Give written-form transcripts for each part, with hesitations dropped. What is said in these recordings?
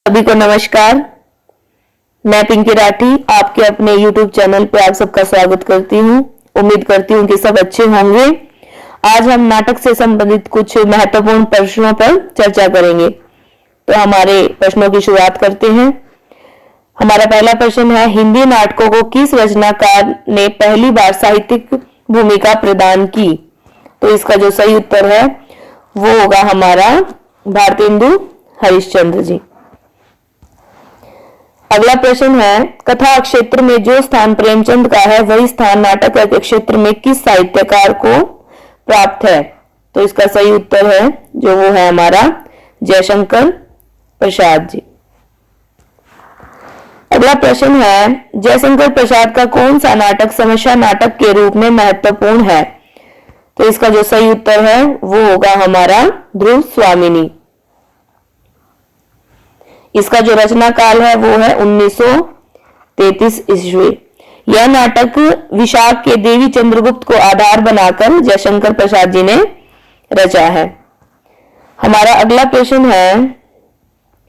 सभी को नमस्कार। मैं पिंकी राठी आपके अपने YouTube चैनल पे आप सबका स्वागत करती हूँ। उम्मीद करती हूँ कि सब अच्छे होंगे। आज हम नाटक से संबंधित कुछ महत्वपूर्ण प्रश्नों पर चर्चा करेंगे। तो हमारे प्रश्नों की शुरुआत करते हैं। हमारा पहला प्रश्न है, हिंदी नाटकों को किस रचनाकार ने पहली बार साहित्यिक भूमिका प्रदान की? तो इसका जो सही उत्तर है वो होगा हमारा भारतेंदु हरिश्चंद्र जी। अगला प्रश्न है, कथा क्षेत्र में जो स्थान प्रेमचंद का है वही स्थान नाटक के क्षेत्र में किस साहित्यकार को प्राप्त है? तो इसका सही उत्तर है जो वो है हमारा जयशंकर प्रसाद जी। अगला प्रश्न है, जयशंकर प्रसाद का कौन सा नाटक समस्या नाटक के रूप में महत्वपूर्ण है? तो इसका जो सही उत्तर है वो होगा हमारा ध्रुव स्वामिनी। इसका जो रचना काल है वो है 1933 ईस्वी। यह नाटक विशाख के देवी चंद्रगुप्त को आधार बनाकर जयशंकर प्रसाद जी ने रचा है। हमारा अगला प्रश्न है,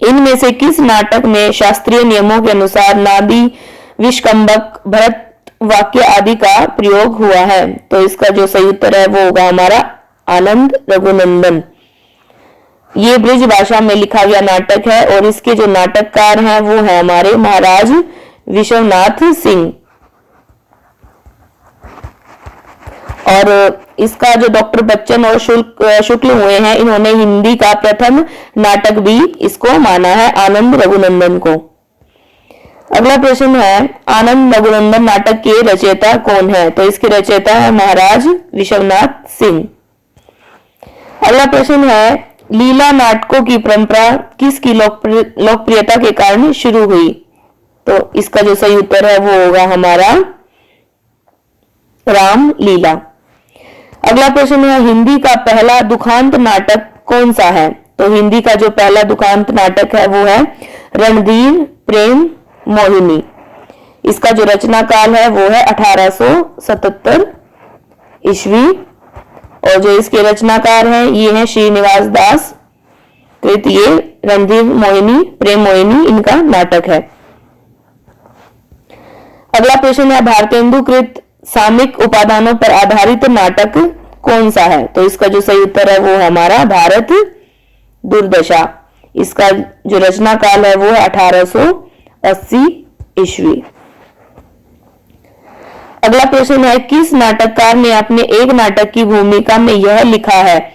इनमें से किस नाटक में शास्त्रीय नियमों के अनुसार नादी, विष्कंभक, भरत वाक्य आदि का प्रयोग हुआ है? तो इसका जो सही उत्तर है वो होगा हमारा आनंद रघुनंदन। ये ब्रिज भाषा में लिखा गया नाटक है और इसके जो नाटककार हैं वो है हमारे महाराज विश्वनाथ सिंह। और इसका जो डॉक्टर बच्चन और शुक्ल हुए हैं, इन्होंने हिंदी का प्रथम नाटक भी इसको माना है, आनंद रघुनंदन को। अगला प्रश्न है, आनंद रघुनंदन नाटक के रचयिता कौन है? तो इसके रचयिता है महाराज विश्वनाथ सिंह। अगला प्रश्न है, लीला नाटकों की परंपरा किसकी लोकप्रियता के कारण शुरू हुई? तो इसका जो सही उत्तर है वो होगा हमारा राम लीला। अगला प्रश्न है, हिंदी का पहला दुखांत नाटक कौन सा है? तो हिंदी का जो पहला दुखांत नाटक है वो है रणधीर प्रेम मोहिनी। इसका जो रचना काल है वो है 1877 ईस्वी और जो इसके रचनाकार हैं ये हैं श्रीनिवास दास कृत। ये रणधीर मोहिनी प्रेम मोहिनी इनका नाटक है। अगला प्रश्न है, भारतेंदु कृत सामयिक उपादानों पर आधारित नाटक कौन सा है? तो इसका जो सही उत्तर है वो हमारा भारत दुर्दशा। इसका जो रचना काल है वो है 1880 ईस्वी। अगला प्रश्न है, किस नाटककार ने अपने एक नाटक की भूमिका में यह लिखा है,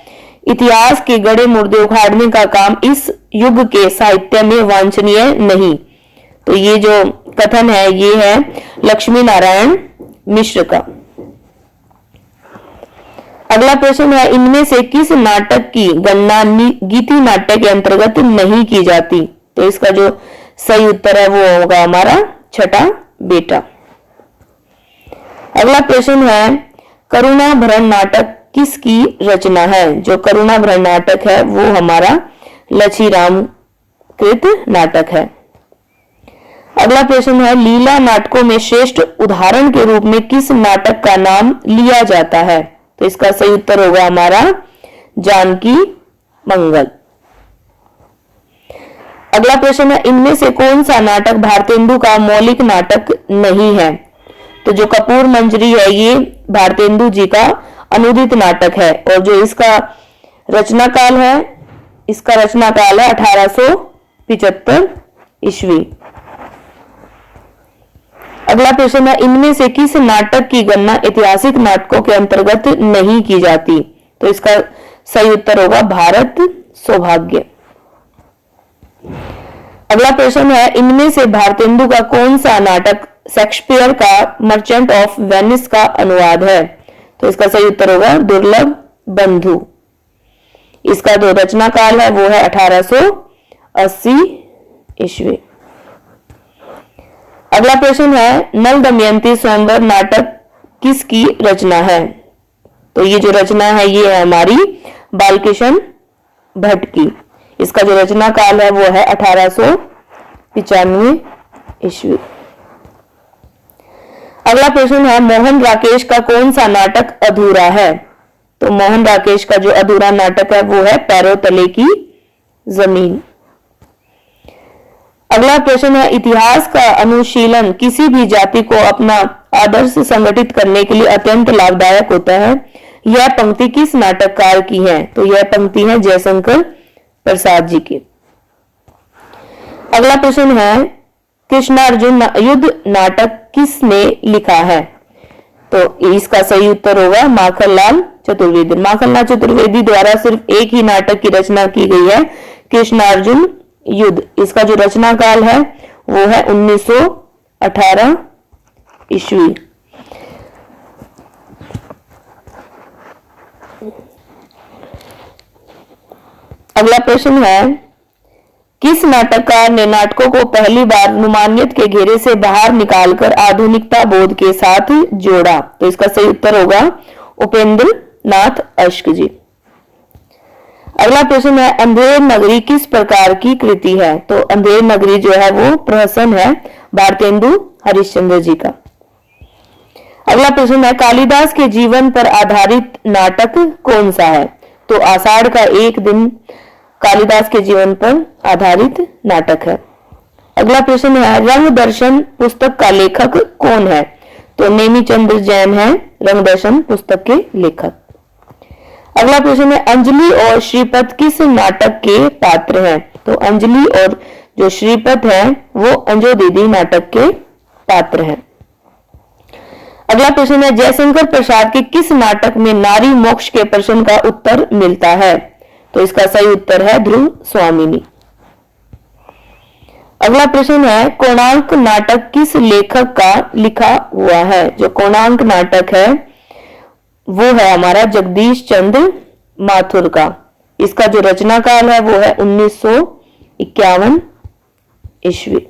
इतिहास के गड़े मुर्दे उखाड़ने का काम इस युग के साहित्य में वांछनीय नहीं? तो ये जो कथन है ये है लक्ष्मी नारायण मिश्र का। अगला प्रश्न है, इनमें से किस नाटक की गणना गीति नाट्य के अंतर्गत नहीं की जाती? तो इसका जो सही उत्तर है वो होगा हमारा छठा बेटा। अगला प्रश्न है, करुणाभरण नाटक किसकी रचना है? जो करुणाभरण नाटक है वो हमारा लच्छीराम कृत नाटक है। अगला प्रश्न है, लीला नाटकों में श्रेष्ठ उदाहरण के रूप में किस नाटक का नाम लिया जाता है? तो इसका सही उत्तर होगा हमारा जानकी मंगल। अगला प्रश्न है, इनमें से कौन सा नाटक भारतेंदु का मौलिक नाटक नहीं है? तो जो कपूर मंजरी है ये भारतेंदु जी का अनुदित नाटक है और जो इसका रचना काल है, इसका रचना काल है 1875 ईस्वी। अगला प्रश्न है, इनमें से किस नाटक की गणना ऐतिहासिक नाटकों के अंतर्गत नहीं की जाती? तो इसका सही उत्तर होगा भारत सौभाग्य। अगला प्रश्न है, इनमें से भारतेंदु का कौन सा नाटक शेक्सपियर का मर्चेंट ऑफ वेनिस का अनुवाद है? तो इसका सही उत्तर होगा दुर्लभ बंधु। इसका जो रचना काल है वो है 1880 ईस्वी। अगला प्रश्न है, नल दमयंती स्वयंवर नाटक किसकी रचना है? तो ये जो रचना है ये है हमारी बालकृष्ण भट्ट की। इसका जो रचना काल है वो है 1895 ईस्वी। अगला प्रश्न है, मोहन राकेश का कौन सा नाटक अधूरा है? तो मोहन राकेश का जो अधूरा नाटक है वो है पैरों तले की जमीन। अगला प्रश्न है, इतिहास का अनुशीलन किसी भी जाति को अपना आदर्श संगठित करने के लिए अत्यंत लाभदायक होता है। यह पंक्ति किस नाटककार की है? तो यह पंक्ति है जयशंकर प्रसाद जी की। अगला प्रश्न है, कृष्णार्जुन युद्ध नाटक किसने लिखा है? तो इसका सही उत्तर होगा माखनलाल चतुर्वेदी। माखनलाल चतुर्वेदी द्वारा सिर्फ एक ही नाटक की रचना की गई है, कृष्णार्जुन युद्ध। इसका जो रचना काल है वो है 1918 ईस्वी। अगला प्रश्न है, किस नाटककार ने नाटकों को पहली बार नुमानियत के घेरे से बाहर निकालकर आधुनिकता बोध के साथ जोड़ा? तो इसका सही उत्तर होगा उपेंद्र नाथ अश्क जी। अगला प्रश्न है, अंधेर नगरी किस प्रकार की कृति है? तो अंधेर नगरी जो है वो प्रहसन है भारतेंदु हरिश्चंद्र जी का। अगला प्रश्न है, कालिदास के जीवन पर आधारित नाटक कौन सा है? तो आषाढ़ का एक दिन कालिदास के जीवन पर आधारित नाटक है। अगला प्रश्न है, रंग दर्शन पुस्तक का लेखक कौन है? तो नेमीचंद्र जैन है रंग दर्शन पुस्तक के लेखक। अगला प्रश्न है, अंजलि और श्रीपत किस नाटक के पात्र हैं? तो अंजलि और जो श्रीपत है वो अंजो दीदी नाटक के पात्र हैं। अगला प्रश्न है, जयशंकर प्रसाद के किस नाटक में नारी मोक्ष के प्रश्न का उत्तर मिलता है? तो इसका सही उत्तर है ध्रुव स्वामिनी। अगला प्रश्न है, कोणार्क नाटक किस लेखक का लिखा हुआ है? जो कोणार्क नाटक है वो है हमारा जगदीश चंद्र माथुर का। इसका जो रचना काल है वो है 1951 ईस्वी।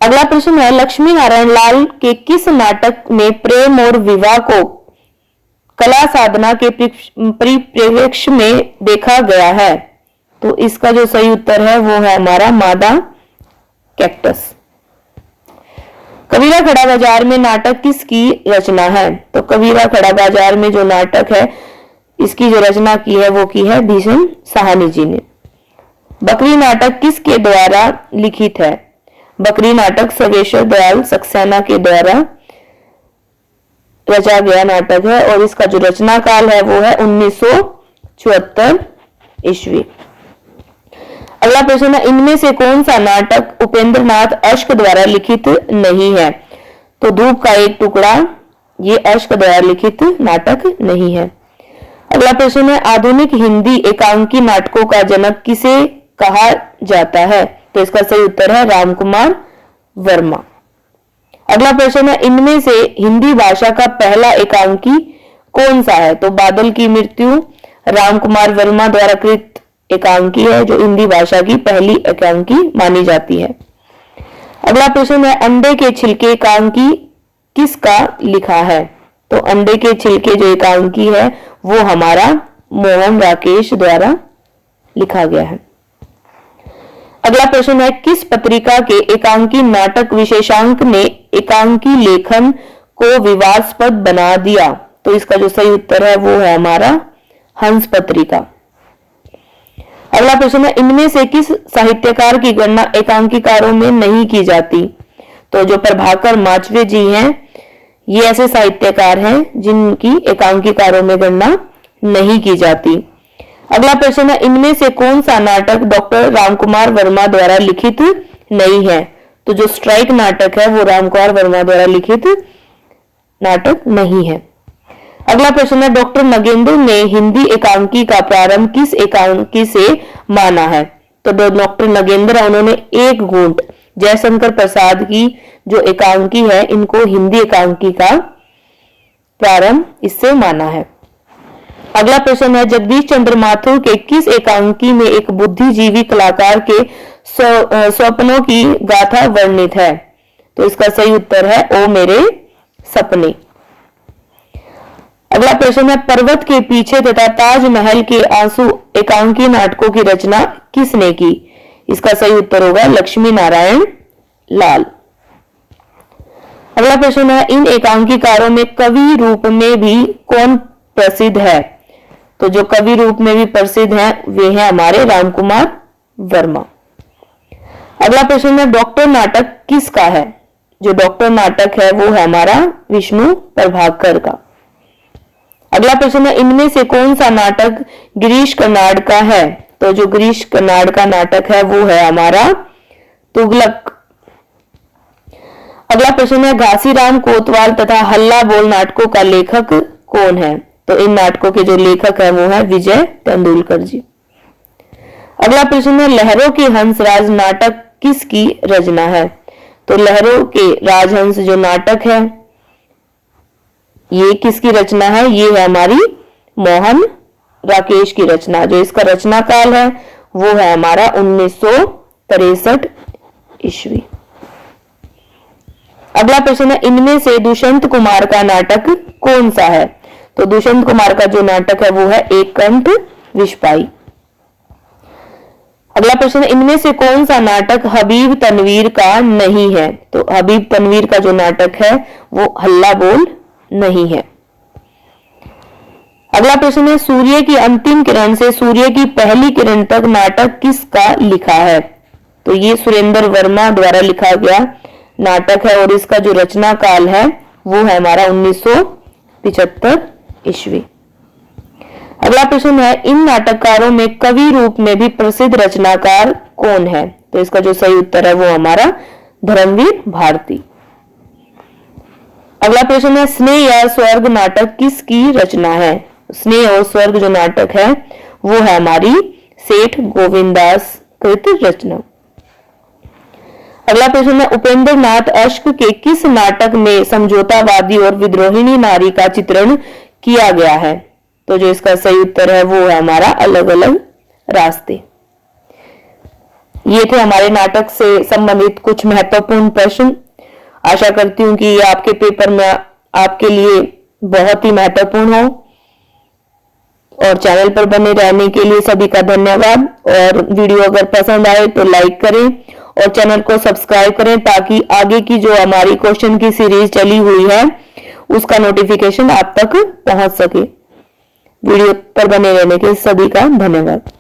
अगला प्रश्न है, लक्ष्मी नारायण लाल के किस नाटक में प्रेम और विवाह को कला साधना के परिप्रेक्ष्य में देखा गया है? तो इसका जो सही उत्तर है वो है हमारा मादा कैक्टस। कबीरा खड़ा बाजार में नाटक किसकी रचना है? तो कबीरा खड़ा बाजार में जो नाटक है इसकी जो रचना की है वो की है भीषण साहनी जी ने। बकरी नाटक किसके द्वारा लिखित है? बकरी नाटक सर्वेश्वर दयाल सक्सेना के द्वारा रचा गया नाटक है और इसका जो रचना काल है वो है 1974 ईस्वी। अगला प्रश्न है, इनमें से कौन सा नाटक उपेंद्र नाथ अश्क द्वारा लिखित नहीं है? तो धूप का एक टुकड़ा ये अश्क द्वारा लिखित नाटक नहीं है। अगला प्रश्न है, आधुनिक हिंदी एकांकी नाटकों का जनक किसे कहा जाता है? तो इसका सही उत्तर है रामकुमार वर्मा। अगला प्रश्न है, इनमें से हिंदी भाषा का पहला एकांकी कौन सा है? तो बादल की मृत्यु रामकुमार वर्मा द्वारा कृत एकांकी है जो हिंदी भाषा की पहली एकांकी मानी जाती है। अगला प्रश्न है, अंडे के छिलके एकांकी किसका लिखा है? तो अंडे के छिलके जो एकांकी है वो हमारा मोहन राकेश द्वारा लिखा गया है। अगला प्रश्न है, किस पत्रिका के एकांकी नाटक विशेषांक ने एकांकी लेखन को विवादास्पद बना दिया? तो इसका जो सही उत्तर है वो है हमारा हंस पत्रिका। अगला प्रश्न है, इनमें से किस साहित्यकार की गणना एकांकीकारों में नहीं की जाती? तो जो प्रभाकर माचवे जी हैं ये ऐसे साहित्यकार हैं जिनकी एकांकीकारों में गणना नहीं की जाती। अगला प्रश्न है, इनमें से कौन सा नाटक डॉक्टर रामकुमार वर्मा द्वारा लिखित नहीं है? तो जो स्ट्राइक नाटक है वो रामकुमार वर्मा द्वारा लिखित नाटक नहीं है। अगला प्रश्न है, डॉक्टर नगेंद्र ने हिंदी एकांकी का प्रारंभ किस एकांकी से माना है? तो डॉक्टर नगेंद्र उन्होंने एक घूंट जयशंकर प्रसाद की जो एकांकी है इनको हिंदी एकांकी का प्रारंभ इससे माना है। अगला प्रश्न है, जगदीश चंद्र माथुर के किस एकांकी में एक बुद्धिजीवी कलाकार के स्वप्नों की गाथा वर्णित है? तो इसका सही उत्तर है ओ मेरे सपने। अगला प्रश्न है, पर्वत के पीछे तथा ताजमहल के आंसू एकांकी नाटकों की रचना किसने की? इसका सही उत्तर होगा लक्ष्मी नारायण लाल। अगला प्रश्न है, इन एकांकीकारों में कवि रूप में भी कौन प्रसिद्ध है? तो जो कवि रूप में भी प्रसिद्ध हैं वे हैं हमारे राम कुमार वर्मा। अगला प्रश्न है डॉक्टर नाटक किसका है? जो डॉक्टर नाटक है वो है हमारा विष्णु प्रभाकर का। अगला प्रश्न है इनमें से कौन सा नाटक गिरीश कर्नाड का है? तो जो गिरीश कर्नाड का नाटक है वो है हमारा तुगलक। अगला प्रश्न है घासीराम कोतवाल तथा हल्ला बोल नाटकों का लेखक कौन है? तो इन नाटकों के जो लेखक है वो है विजय तेंदुलकर जी। अगला प्रश्न है लहरों के हंसराज नाटक किसकी रचना है? तो लहरों के राजहंस जो नाटक है ये किसकी रचना है? ये है हमारी मोहन राकेश की रचना। जो इसका रचना काल है वो है हमारा 1963 ईस्वी। अगला प्रश्न है इनमें से दुष्यंत कुमार का नाटक कौन सा है? तो दुष्यंत कुमार का जो नाटक है वो है एक कंठ विषपाई। अगला प्रश्न है इनमें से कौन सा नाटक हबीब तनवीर का नहीं है? तो हबीब तनवीर का जो नाटक है वो हल्ला बोल नहीं है। अगला प्रश्न है सूर्य की अंतिम किरण से सूर्य की पहली किरण तक नाटक किसका लिखा है? तो ये सुरेंद्र वर्मा द्वारा लिखा गया नाटक है और इसका जो रचना काल है वो है हमारा 1975 ईस्वी। अगला प्रश्न है इन नाटककारों में कवि रूप में भी प्रसिद्ध रचनाकार कौन है? तो इसका जो सही उत्तर है वो हमारा धर्मवीर भारती। अगला प्रश्न है स्नेह या स्वर्ग नाटक किसकी रचना है? स्नेह और स्वर्ग जो नाटक है वो है हमारी सेठ गोविंदास कृत रचना। अगला प्रश्न है उपेंद्र नाथ अश्क के किस नाटक में समझौतावादी और विद्रोहिणी नारी का चित्रण किया गया है? तो जो इसका सही उत्तर है वो है हमारा अलग अलग रास्ते। ये थे हमारे नाटक से संबंधित कुछ महत्वपूर्ण प्रश्न। आशा करती हूं कि ये आपके पेपर में आपके लिए बहुत ही महत्वपूर्ण हो। और चैनल पर बने रहने के लिए सभी का धन्यवाद। और वीडियो अगर पसंद आए तो लाइक करें और चैनल को सब्सक्राइब करें ताकि आगे की जो हमारी क्वेश्चन की सीरीज चली हुई है उसका नोटिफिकेशन आप तक पहुंच सके। वीडियो पर बने रहने के सभी का धन्यवाद।